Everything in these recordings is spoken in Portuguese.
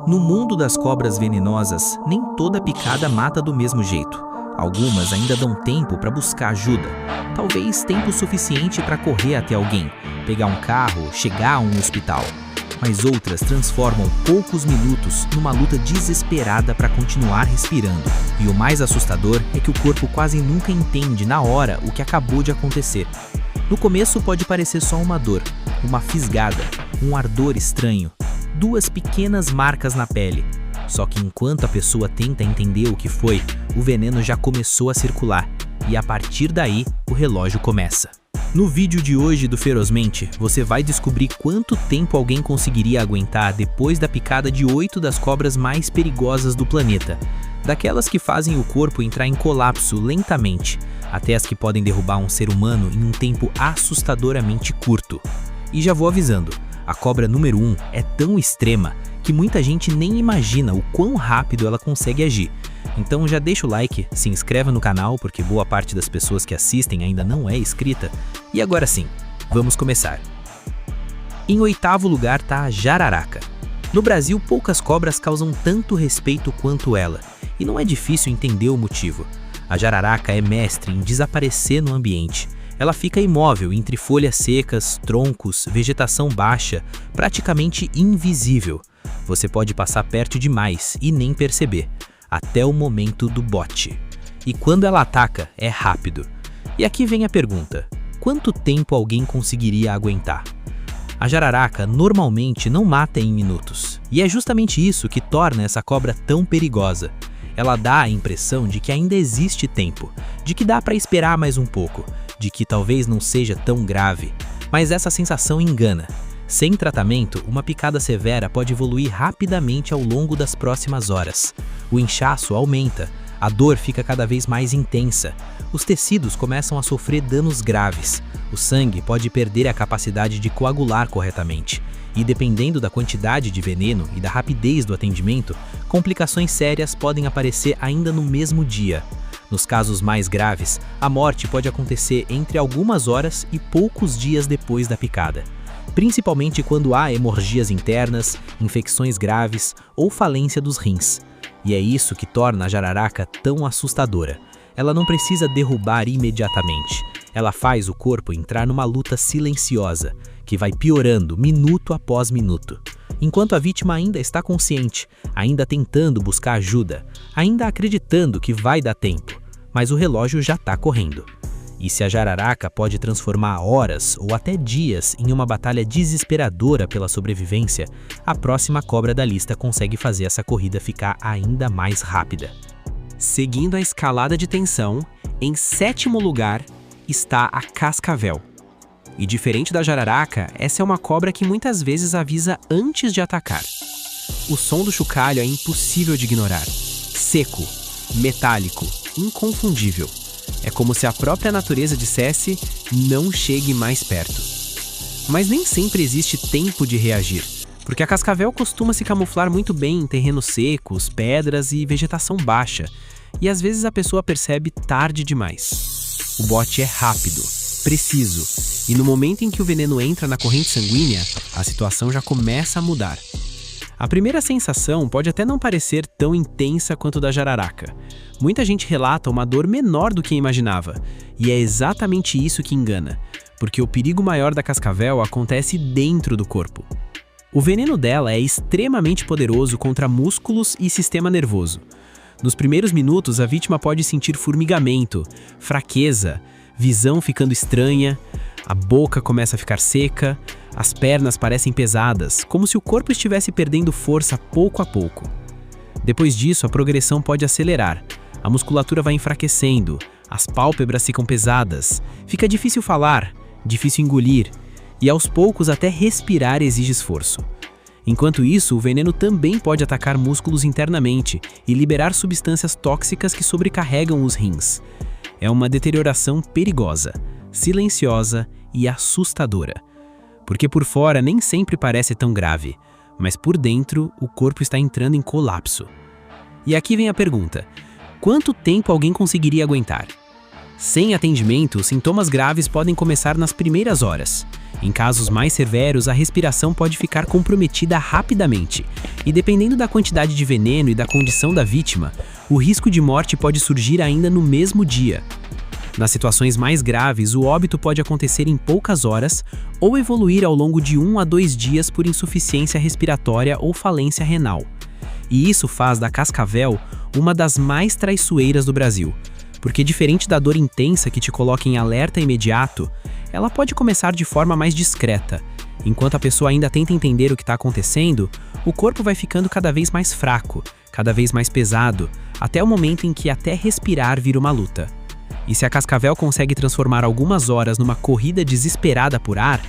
No mundo das cobras venenosas, nem toda picada mata do mesmo jeito. Algumas ainda dão tempo para buscar ajuda. Talvez tempo suficiente para correr até alguém, pegar um carro, chegar a um hospital. Mas outras transformam poucos minutos numa luta desesperada para continuar respirando. E o mais assustador é que o corpo quase nunca entende na hora o que acabou de acontecer. No começo pode parecer só uma dor, uma fisgada, um ardor estranho, duas pequenas marcas na pele. Só que enquanto a pessoa tenta entender o que foi, o veneno já começou a circular, e a partir daí o relógio começa. No vídeo de hoje do Ferozmente, você vai descobrir quanto tempo alguém conseguiria aguentar depois da picada de 8 das cobras mais perigosas do planeta. Daquelas que fazem o corpo entrar em colapso lentamente, até as que podem derrubar um ser humano em um tempo assustadoramente curto. E já vou avisando, a cobra número 1 é tão extrema que muita gente nem imagina o quão rápido ela consegue agir. Então já deixa o like, se inscreva no canal porque boa parte das pessoas que assistem ainda não é inscrita. E agora sim, vamos começar. Em 8º lugar está a jararaca. No Brasil, poucas cobras causam tanto respeito quanto ela, e não é difícil entender o motivo. A jararaca é mestre em desaparecer no ambiente. Ela fica imóvel entre folhas secas, troncos, vegetação baixa, praticamente invisível. Você pode passar perto demais e nem perceber, até o momento do bote. E quando ela ataca, é rápido. E aqui vem a pergunta: quanto tempo alguém conseguiria aguentar? A jararaca normalmente não mata em minutos, e é justamente isso que torna essa cobra tão perigosa. Ela dá a impressão de que ainda existe tempo, de que dá para esperar mais um pouco, de que talvez não seja tão grave. Mas essa sensação engana. Sem tratamento, uma picada severa pode evoluir rapidamente ao longo das próximas horas. O inchaço aumenta, a dor fica cada vez mais intensa, os tecidos começam a sofrer danos graves, o sangue pode perder a capacidade de coagular corretamente. E dependendo da quantidade de veneno e da rapidez do atendimento, complicações sérias podem aparecer ainda no mesmo dia. Nos casos mais graves, a morte pode acontecer entre algumas horas e poucos dias depois da picada, principalmente quando há hemorragias internas, infecções graves ou falência dos rins. E é isso que torna a jararaca tão assustadora. Ela não precisa derrubar imediatamente. Ela faz o corpo entrar numa luta silenciosa, que vai piorando minuto após minuto. Enquanto a vítima ainda está consciente, ainda tentando buscar ajuda, ainda acreditando que vai dar tempo, mas o relógio já está correndo. E se a jararaca pode transformar horas ou até dias em uma batalha desesperadora pela sobrevivência, a próxima cobra da lista consegue fazer essa corrida ficar ainda mais rápida. Seguindo a escalada de tensão, em 7º lugar está a cascavel. E diferente da jararaca, essa é uma cobra que muitas vezes avisa antes de atacar. O som do chocalho é impossível de ignorar. Seco, metálico, inconfundível. É como se a própria natureza dissesse: não chegue mais perto. Mas nem sempre existe tempo de reagir, porque a cascavel costuma se camuflar muito bem em terrenos secos, pedras e vegetação baixa, e às vezes a pessoa percebe tarde demais. O bote é rápido, preciso, e no momento em que o veneno entra na corrente sanguínea, a situação já começa a mudar. A primeira sensação pode até não parecer tão intensa quanto da jararaca. Muita gente relata uma dor menor do que imaginava, e é exatamente isso que engana, porque o perigo maior da cascavel acontece dentro do corpo. O veneno dela é extremamente poderoso contra músculos e sistema nervoso. Nos primeiros minutos, a vítima pode sentir formigamento, fraqueza, visão ficando estranha, a boca começa a ficar seca, as pernas parecem pesadas, como se o corpo estivesse perdendo força pouco a pouco. Depois disso, a progressão pode acelerar. A musculatura vai enfraquecendo, as pálpebras ficam pesadas, fica difícil falar, difícil engolir, e aos poucos até respirar exige esforço. Enquanto isso, o veneno também pode atacar músculos internamente e liberar substâncias tóxicas que sobrecarregam os rins. É uma deterioração perigosa, silenciosa e assustadora. Porque por fora nem sempre parece tão grave, mas por dentro o corpo está entrando em colapso. E aqui vem a pergunta: quanto tempo alguém conseguiria aguentar? Sem atendimento, os sintomas graves podem começar nas primeiras horas. Em casos mais severos, a respiração pode ficar comprometida rapidamente, e dependendo da quantidade de veneno e da condição da vítima, o risco de morte pode surgir ainda no mesmo dia. Nas situações mais graves, o óbito pode acontecer em poucas horas ou evoluir ao longo de 1 a 2 dias por insuficiência respiratória ou falência renal. E isso faz da cascavel uma das mais traiçoeiras do Brasil, porque diferente da dor intensa que te coloca em alerta imediato, ela pode começar de forma mais discreta. Enquanto a pessoa ainda tenta entender o que está acontecendo, o corpo vai ficando cada vez mais fraco, cada vez mais pesado, até o momento em que até respirar vira uma luta. E se a cascavel consegue transformar algumas horas numa corrida desesperada por ar,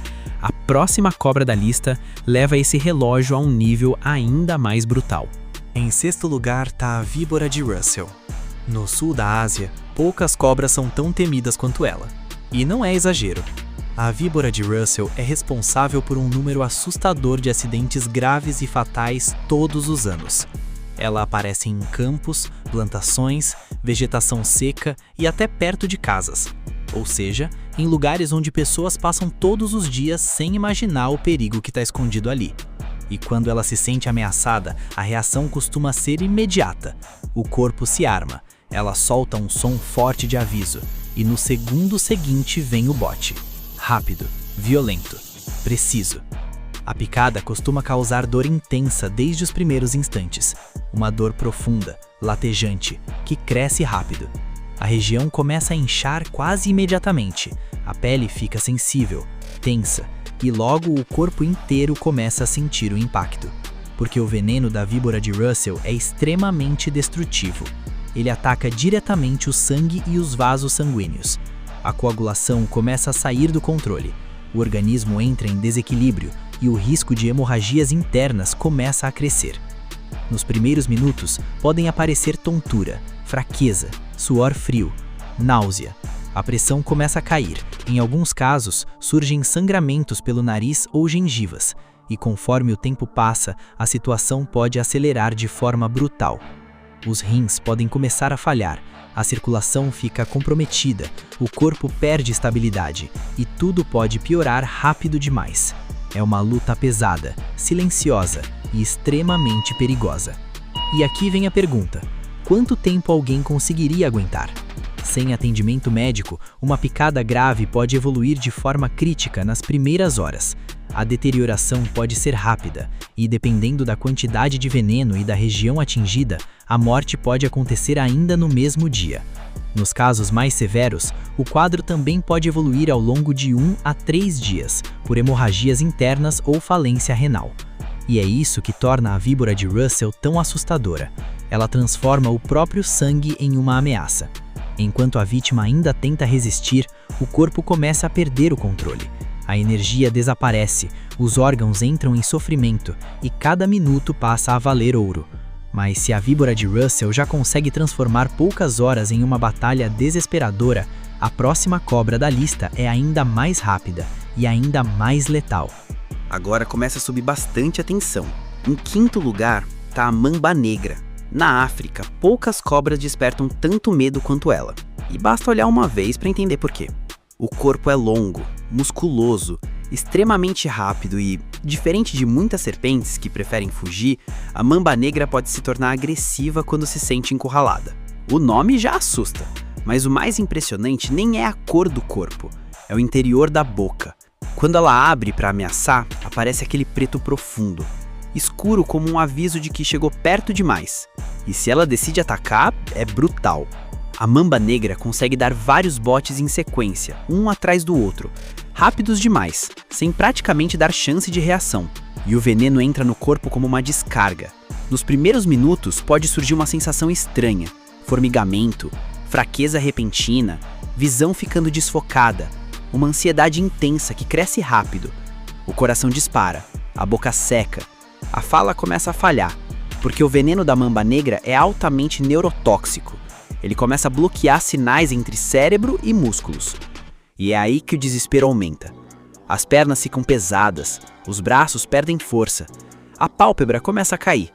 a próxima cobra da lista leva esse relógio a um nível ainda mais brutal. Em sexto lugar está a víbora de Russell. No sul da Ásia, poucas cobras são tão temidas quanto ela. E não é exagero. A víbora de Russell é responsável por um número assustador de acidentes graves e fatais todos os anos. Ela aparece em campos, plantações, vegetação seca e até perto de casas, ou seja, em lugares onde pessoas passam todos os dias sem imaginar o perigo que está escondido ali. E quando ela se sente ameaçada, a reação costuma ser imediata. O corpo se arma, ela solta um som forte de aviso, e no segundo seguinte vem o bote. Rápido, violento, preciso. A picada costuma causar dor intensa desde os primeiros instantes, uma dor profunda, latejante, que cresce rápido. A região começa a inchar quase imediatamente, a pele fica sensível, tensa, e logo o corpo inteiro começa a sentir o impacto. Porque o veneno da víbora de Russell é extremamente destrutivo. Ele ataca diretamente o sangue e os vasos sanguíneos. A coagulação começa a sair do controle, o organismo entra em desequilíbrio, e o risco de hemorragias internas começa a crescer. Nos primeiros minutos, podem aparecer tontura, fraqueza, suor frio, náusea. A pressão começa a cair. Em alguns casos, surgem sangramentos pelo nariz ou gengivas, e conforme o tempo passa, a situação pode acelerar de forma brutal. Os rins podem começar a falhar, a circulação fica comprometida, o corpo perde estabilidade, e tudo pode piorar rápido demais. É uma luta pesada, silenciosa e extremamente perigosa. E aqui vem a pergunta: quanto tempo alguém conseguiria aguentar? Sem atendimento médico, uma picada grave pode evoluir de forma crítica nas primeiras horas. A deterioração pode ser rápida, e dependendo da quantidade de veneno e da região atingida, a morte pode acontecer ainda no mesmo dia. Nos casos mais severos, o quadro também pode evoluir ao longo de 1 a 3 dias, por hemorragias internas ou falência renal. E é isso que torna a víbora de Russell tão assustadora. Ela transforma o próprio sangue em uma ameaça. Enquanto a vítima ainda tenta resistir, o corpo começa a perder o controle. A energia desaparece, os órgãos entram em sofrimento e cada minuto passa a valer ouro. Mas se a víbora de Russell já consegue transformar poucas horas em uma batalha desesperadora, a próxima cobra da lista é ainda mais rápida e ainda mais letal. Agora começa a subir bastante atenção. Em quinto lugar está a mamba negra. Na África, poucas cobras despertam tanto medo quanto ela. E basta olhar uma vez para entender por quê. O corpo é longo, musculoso, extremamente rápido e, diferente de muitas serpentes que preferem fugir, a mamba negra pode se tornar agressiva quando se sente encurralada. O nome já assusta, mas o mais impressionante nem é a cor do corpo, é o interior da boca. Quando ela abre para ameaçar, aparece aquele preto profundo, escuro como um aviso de que chegou perto demais. E se ela decide atacar, é brutal. A mamba negra consegue dar vários botes em sequência, um atrás do outro, rápidos demais, sem praticamente dar chance de reação. E o veneno entra no corpo como uma descarga. Nos primeiros minutos pode surgir uma sensação estranha, formigamento, fraqueza repentina, visão ficando desfocada, uma ansiedade intensa que cresce rápido. O coração dispara, a boca seca, a fala começa a falhar, porque o veneno da mamba negra é altamente neurotóxico. Ele começa a bloquear sinais entre cérebro e músculos. E é aí que o desespero aumenta. As pernas ficam pesadas, os braços perdem força, a pálpebra começa a cair.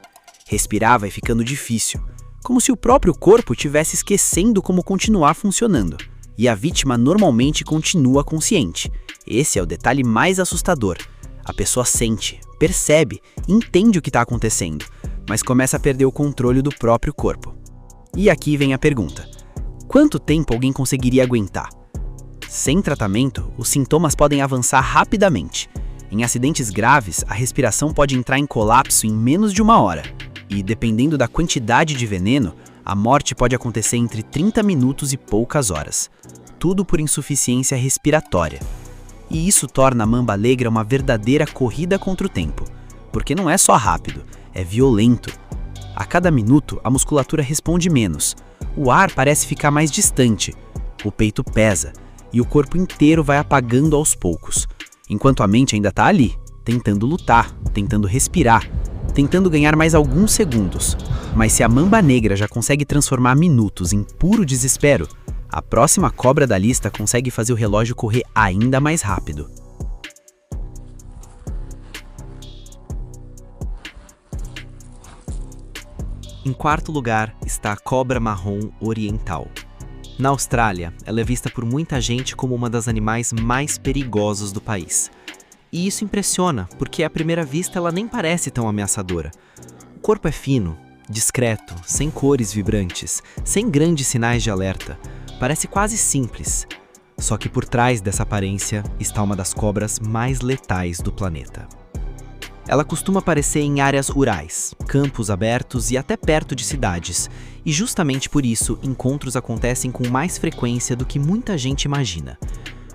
Respirar vai ficando difícil, como se o próprio corpo estivesse esquecendo como continuar funcionando. E a vítima normalmente continua consciente, Esse é o detalhe mais assustador. A pessoa sente, percebe, entende o que está acontecendo, mas começa a perder o controle do próprio corpo. E aqui vem a pergunta: quanto tempo alguém conseguiria aguentar? Sem tratamento, os sintomas podem avançar rapidamente. Em acidentes graves, a respiração pode entrar em colapso em menos de 1 hora. E, dependendo da quantidade de veneno, a morte pode acontecer entre 30 minutos e poucas horas. Tudo por insuficiência respiratória. E isso torna a Mamba Negra uma verdadeira corrida contra o tempo. Porque não é só rápido, é violento. A cada minuto, a musculatura responde menos. O ar parece ficar mais distante. O peito pesa. E o corpo inteiro vai apagando aos poucos. Enquanto a mente ainda está ali, tentando lutar, tentando respirar, tentando ganhar mais alguns segundos. Mas se a Mamba Negra já consegue transformar minutos em puro desespero, a próxima cobra da lista consegue fazer o relógio correr ainda mais rápido. Em quarto lugar está a cobra marrom oriental. Na Austrália, ela é vista por muita gente como uma das animais mais perigosos do país. E isso impressiona, porque à primeira vista ela nem parece tão ameaçadora. O corpo é fino, discreto, sem cores vibrantes, sem grandes sinais de alerta. Parece quase simples. Só que por trás dessa aparência está uma das cobras mais letais do planeta. Ela costuma aparecer em áreas rurais, campos abertos e até perto de cidades, e justamente por isso encontros acontecem com mais frequência do que muita gente imagina.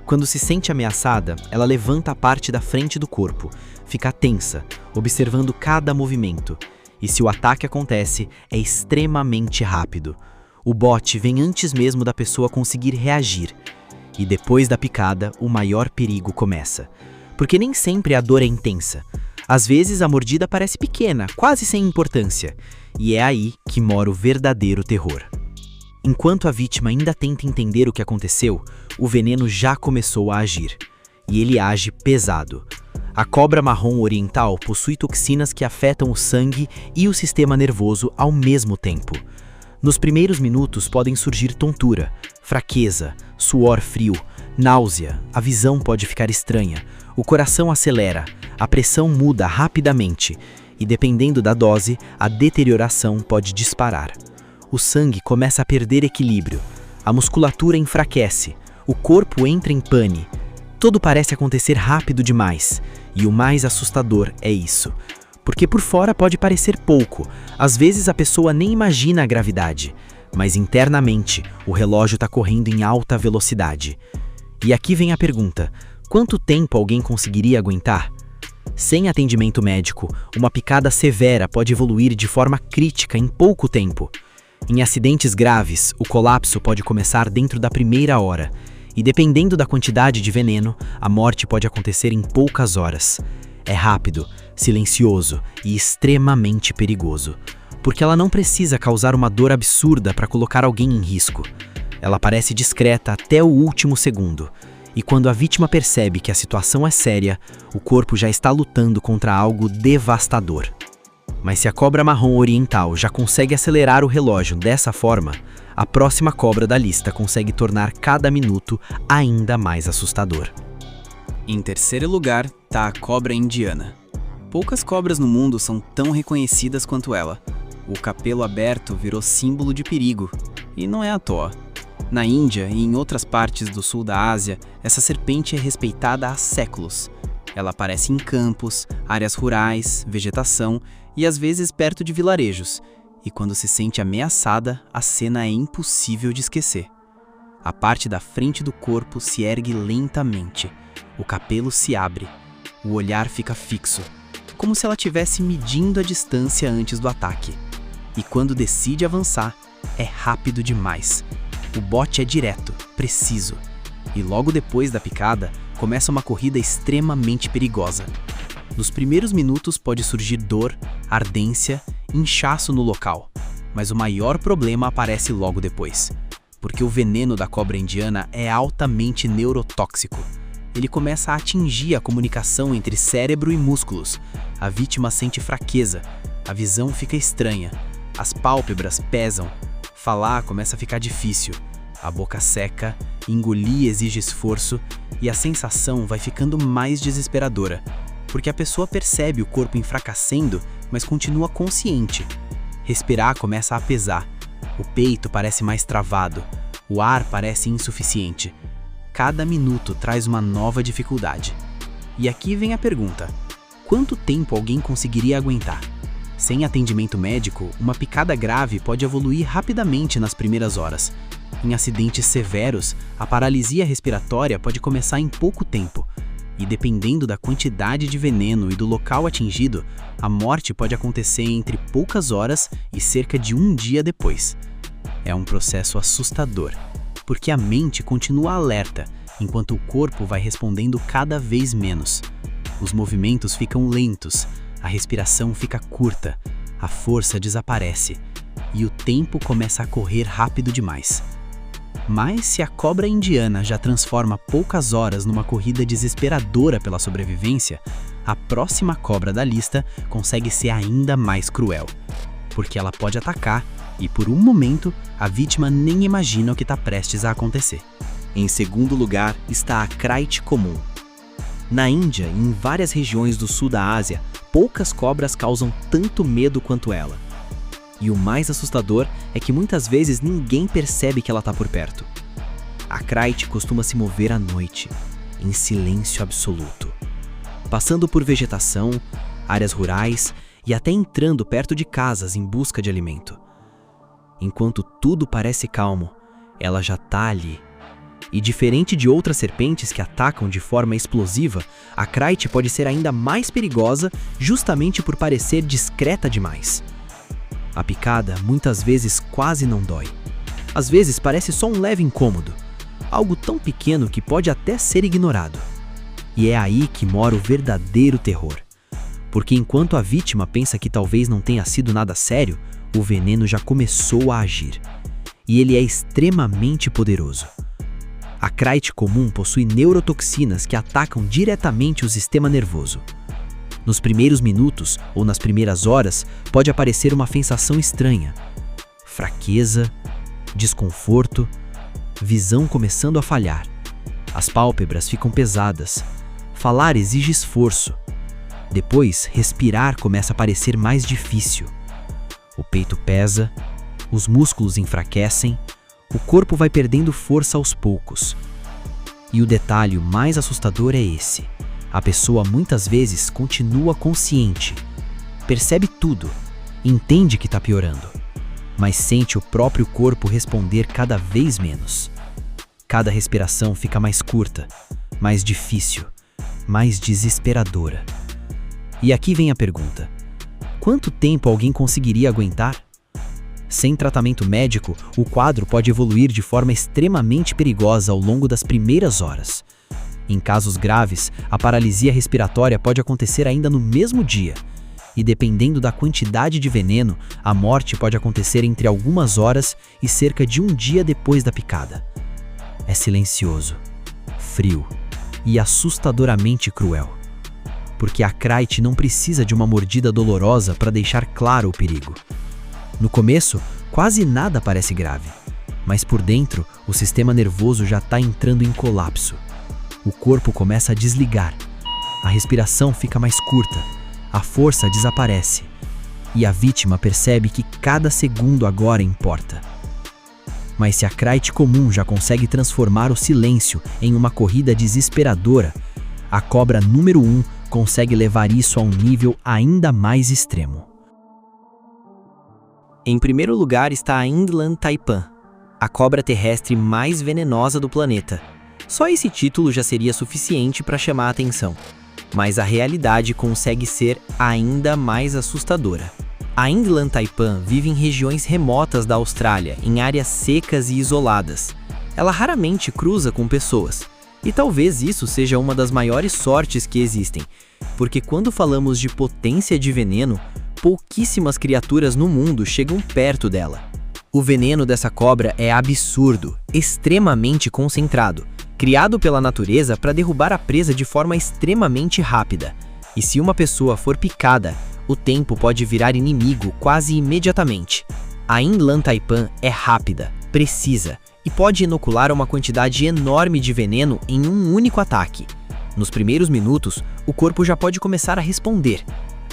Quando se sente ameaçada, ela levanta a parte da frente do corpo, fica tensa, observando cada movimento, e se o ataque acontece, é extremamente rápido. O bote vem antes mesmo da pessoa conseguir reagir, e depois da picada, o maior perigo começa, porque nem sempre a dor é intensa. Às vezes a mordida parece pequena, quase sem importância, e é aí que mora o verdadeiro terror. Enquanto a vítima ainda tenta entender o que aconteceu, o veneno já começou a agir, e ele age pesado. A cobra marrom oriental possui toxinas que afetam o sangue e o sistema nervoso ao mesmo tempo. Nos primeiros minutos podem surgir tontura, fraqueza, suor frio, náusea, a visão pode ficar estranha, o coração acelera, a pressão muda rapidamente e, dependendo da dose, a deterioração pode disparar. O sangue começa a perder equilíbrio, a musculatura enfraquece, o corpo entra em pane. Tudo parece acontecer rápido demais, e o mais assustador é isso. Porque por fora pode parecer pouco, às vezes a pessoa nem imagina a gravidade, mas internamente o relógio está correndo em alta velocidade. E aqui vem a pergunta: quanto tempo alguém conseguiria aguentar? Sem atendimento médico, uma picada severa pode evoluir de forma crítica em pouco tempo. Em acidentes graves, o colapso pode começar dentro da primeira hora, e dependendo da quantidade de veneno, a morte pode acontecer em poucas horas. É rápido, silencioso e extremamente perigoso, porque ela não precisa causar uma dor absurda para colocar alguém em risco. Ela parece discreta até o último segundo, e quando a vítima percebe que a situação é séria, o corpo já está lutando contra algo devastador. Mas se a cobra marrom oriental já consegue acelerar o relógio dessa forma, a próxima cobra da lista consegue tornar cada minuto ainda mais assustador. Em terceiro lugar está a cobra indiana. Poucas cobras no mundo são tão reconhecidas quanto ela. O capelo aberto virou símbolo de perigo, e não é à toa. Na Índia e em outras partes do sul da Ásia, essa serpente é respeitada há séculos. Ela aparece em campos, áreas rurais, vegetação e às vezes perto de vilarejos. E quando se sente ameaçada, a cena é impossível de esquecer. A parte da frente do corpo se ergue lentamente, o capelo se abre, o olhar fica fixo, como se ela estivesse medindo a distância antes do ataque. E quando decide avançar, é rápido demais. O bote é direto, preciso, e logo depois da picada, começa uma corrida extremamente perigosa. Nos primeiros minutos pode surgir dor, ardência, inchaço no local, mas o maior problema aparece logo depois, porque o veneno da cobra indiana é altamente neurotóxico. Ele começa a atingir a comunicação entre cérebro e músculos. A vítima sente fraqueza, a visão fica estranha, as pálpebras pesam, falar começa a ficar difícil, A boca seca, engolir exige esforço e a sensação vai ficando mais desesperadora, porque a pessoa percebe o corpo enfraquecendo, mas continua consciente. Respirar começa a pesar, o peito parece mais travado, o ar parece insuficiente. Cada minuto traz uma nova dificuldade. E aqui vem a pergunta: quanto tempo alguém conseguiria aguentar? Sem atendimento médico, uma picada grave pode evoluir rapidamente nas primeiras horas. Em acidentes severos, a paralisia respiratória pode começar em pouco tempo. E dependendo da quantidade de veneno e do local atingido, a morte pode acontecer entre poucas horas e cerca de um dia depois. É um processo assustador, porque a mente continua alerta, enquanto o corpo vai respondendo cada vez menos. Os movimentos ficam lentos, a respiração fica curta, a força desaparece e o tempo começa a correr rápido demais. Mas se a cobra indiana já transforma poucas horas numa corrida desesperadora pela sobrevivência, a próxima cobra da lista consegue ser ainda mais cruel, porque ela pode atacar e por um momento a vítima nem imagina o que está prestes a acontecer. Em segundo lugar está a Kraite comum. Na Índia e em várias regiões do sul da Ásia, poucas cobras causam tanto medo quanto ela. E o mais assustador é que muitas vezes ninguém percebe que ela está por perto. A Kraite costuma se mover à noite, em silêncio absoluto, passando por vegetação, áreas rurais e até entrando perto de casas em busca de alimento. Enquanto tudo parece calmo, ela já está ali. E diferente de outras serpentes que atacam de forma explosiva, a Kraite pode ser ainda mais perigosa justamente por parecer discreta demais. A picada muitas vezes quase não dói. Às vezes parece só um leve incômodo, algo tão pequeno que pode até ser ignorado. E é aí que mora o verdadeiro terror. Porque enquanto a vítima pensa que talvez não tenha sido nada sério, o veneno já começou a agir. E ele é extremamente poderoso. A Kraite comum possui neurotoxinas que atacam diretamente o sistema nervoso. Nos primeiros minutos ou nas primeiras horas, pode aparecer uma sensação estranha: fraqueza, desconforto, visão começando a falhar. As pálpebras ficam pesadas, falar exige esforço. Depois, respirar começa a parecer mais difícil. O peito pesa, os músculos enfraquecem, o corpo vai perdendo força aos poucos. E o detalhe mais assustador é esse: a pessoa muitas vezes continua consciente, percebe tudo, entende que está piorando, mas sente o próprio corpo responder cada vez menos. Cada respiração fica mais curta, mais difícil, mais desesperadora. E aqui vem a pergunta: quanto tempo alguém conseguiria aguentar? Sem tratamento médico, o quadro pode evoluir de forma extremamente perigosa ao longo das primeiras horas. Em casos graves, a paralisia respiratória pode acontecer ainda no mesmo dia. E dependendo da quantidade de veneno, a morte pode acontecer entre algumas horas e cerca de um dia depois da picada. É silencioso, frio e assustadoramente cruel. Porque a Kraite não precisa de uma mordida dolorosa para deixar claro o perigo. No começo, quase nada parece grave, mas por dentro, o sistema nervoso já está entrando em colapso. O corpo começa a desligar, a respiração fica mais curta, a força desaparece, e a vítima percebe que cada segundo agora importa. Mas se a Kraite comum já consegue transformar o silêncio em uma corrida desesperadora, a cobra número 1 consegue levar isso a um nível ainda mais extremo. Em primeiro lugar está a Inland Taipan, a cobra terrestre mais venenosa do planeta. Só esse título já seria suficiente para chamar a atenção, mas a realidade consegue ser ainda mais assustadora. A Inland Taipan vive em regiões remotas da Austrália, em áreas secas e isoladas. Ela raramente cruza com pessoas, e talvez isso seja uma das maiores sortes que existem, porque quando falamos de potência de veneno, pouquíssimas criaturas no mundo chegam perto dela. O veneno dessa cobra é absurdo, extremamente concentrado, criado pela natureza para derrubar a presa de forma extremamente rápida. E se uma pessoa for picada, o tempo pode virar inimigo quase imediatamente. A Inland Taipan é rápida, precisa e pode inocular uma quantidade enorme de veneno em um único ataque. Nos primeiros minutos, o corpo já pode começar a responder.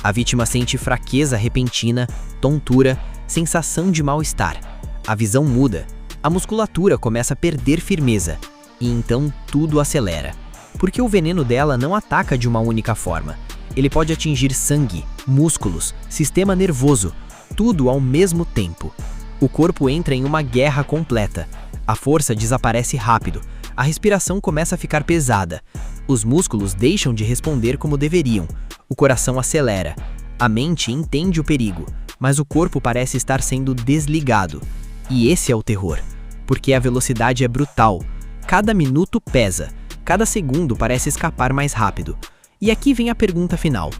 A vítima sente fraqueza repentina, tontura, sensação de mal-estar. A visão muda, a musculatura começa a perder firmeza, e então tudo acelera. Porque o veneno dela não ataca de uma única forma. Ele pode atingir sangue, músculos, sistema nervoso, tudo ao mesmo tempo. O corpo entra em uma guerra completa. A força desaparece rápido, a respiração começa a ficar pesada, os músculos deixam de responder como deveriam, o coração acelera, a mente entende o perigo, mas o corpo parece estar sendo desligado. E esse é o terror, porque a velocidade é brutal, cada minuto pesa, cada segundo parece escapar mais rápido. E aqui vem a pergunta final: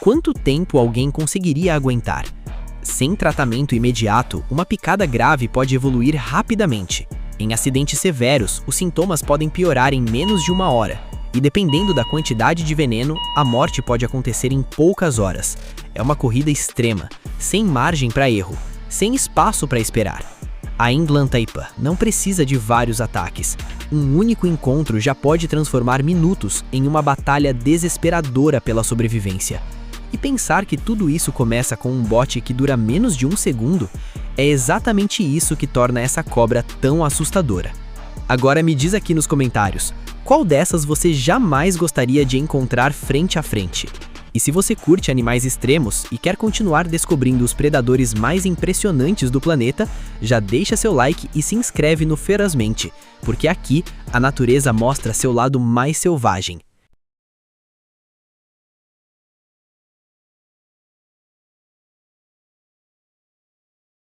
quanto tempo alguém conseguiria aguentar? Sem tratamento imediato, uma picada grave pode evoluir rapidamente. Em acidentes severos, os sintomas podem piorar em menos de 1 hora, e dependendo da quantidade de veneno, a morte pode acontecer em poucas horas. É uma corrida extrema, sem margem para erro, sem espaço para esperar. A England Taipa não precisa de vários ataques. Um único encontro já pode transformar minutos em uma batalha desesperadora pela sobrevivência. E pensar que tudo isso começa com um bote que dura menos de 1 segundo, é exatamente isso que torna essa cobra tão assustadora. Agora me diz aqui nos comentários, qual dessas você jamais gostaria de encontrar frente a frente? E se você curte animais extremos e quer continuar descobrindo os predadores mais impressionantes do planeta, já deixa seu like e se inscreve no Ferozmente, porque aqui a natureza mostra seu lado mais selvagem.